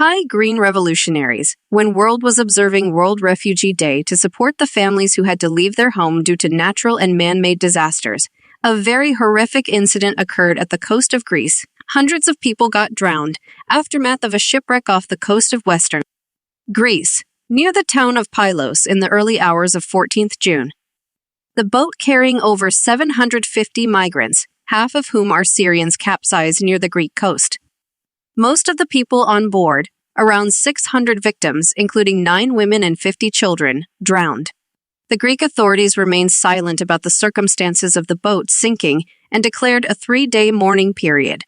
Hi, Green Revolutionaries. When world was observing World Refugee Day to support the families who had to leave their home due to natural and man-made disasters, a very horrific incident occurred at the coast of Greece. Hundreds of people got drowned, aftermath of a shipwreck off the coast of western Greece, near the town of Pylos in the early hours of 14th June. The boat carrying over 750 migrants, half of whom are Syrians, capsized near the Greek coast. Most of the people on board, around 600 victims, including 9 women and 50 children, drowned. The Greek authorities remained silent about the circumstances of the boat sinking and declared a 3-day mourning period.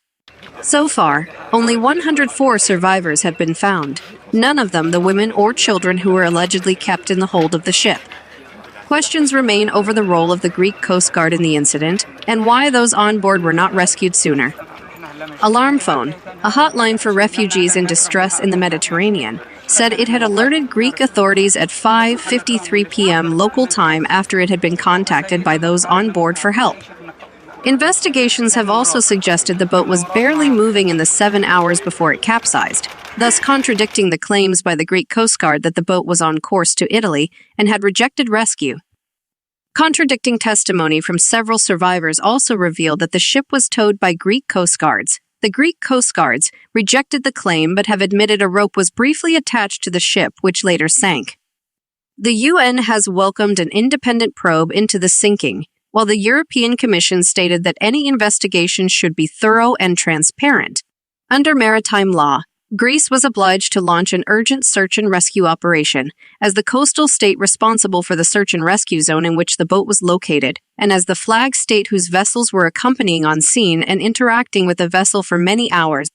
So far, only 104 survivors have been found, none of them the women or children who were allegedly kept in the hold of the ship. Questions remain over the role of the Greek Coast Guard in the incident and why those on board were not rescued sooner. Alarm Phone, a hotline for refugees in distress in the Mediterranean, said it had alerted Greek authorities at 5:53 p.m. local time after it had been contacted by those on board for help. Investigations have also suggested the boat was barely moving in the 7 hours before it capsized, thus contradicting the claims by the Greek Coast Guard that the boat was on course to Italy and had rejected rescue. Contradicting testimony from several survivors also revealed that the ship was towed by Greek Coast Guards. The Greek Coast Guards rejected the claim but have admitted a rope was briefly attached to the ship, which later sank. The UN has welcomed an independent probe into the sinking, while the European Commission stated that any investigation should be thorough and transparent. Under maritime law, Greece was obliged to launch an urgent search and rescue operation, as the coastal state responsible for the search and rescue zone in which the boat was located, and as the flag state whose vessels were accompanying on scene and interacting with the vessel for many hours.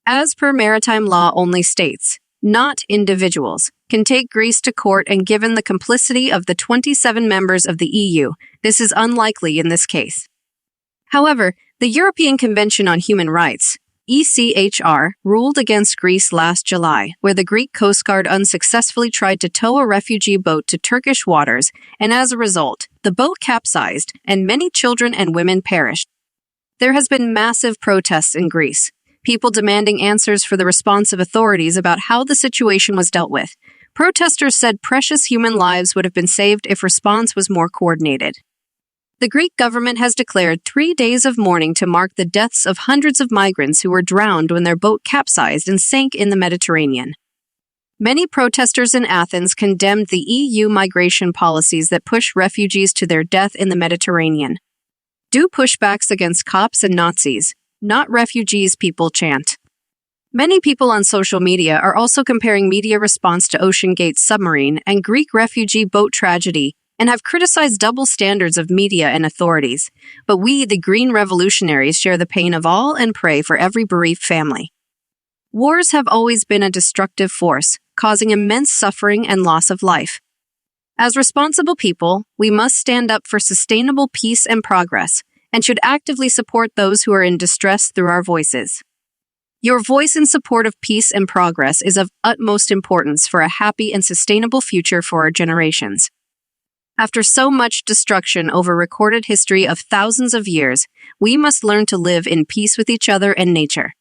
As per maritime law, only states, not individuals, can take Greece to court, and given the complicity of the 27 members of the EU, this is unlikely in this case. However, the European Convention on Human Rights, ECHR, ruled against Greece last July, where the Greek Coast Guard unsuccessfully tried to tow a refugee boat to Turkish waters, and as a result, the boat capsized and many children and women perished. There has been massive protests in Greece, people demanding answers for the response of authorities about how the situation was dealt with. Protesters said precious human lives would have been saved if response was more coordinated. The Greek government has declared 3 days of mourning to mark the deaths of hundreds of migrants who were drowned when their boat capsized and sank in the Mediterranean. Many protesters in Athens condemned the EU migration policies that push refugees to their death in the Mediterranean. Do pushbacks against cops and Nazis, not refugees, people chant. Many people on social media are also comparing media response to OceanGate's submarine and Greek refugee boat tragedy and have criticized double standards of media and authorities. But we, the Green Revolutionaries, share the pain of all and pray for every bereaved family. Wars have always been a destructive force, causing immense suffering and loss of life. As responsible people, we must stand up for sustainable peace and progress, and should actively support those who are in distress through our voices. Your voice in support of peace and progress is of utmost importance for a happy and sustainable future for our generations. After so much destruction over recorded history of thousands of years, we must learn to live in peace with each other and nature.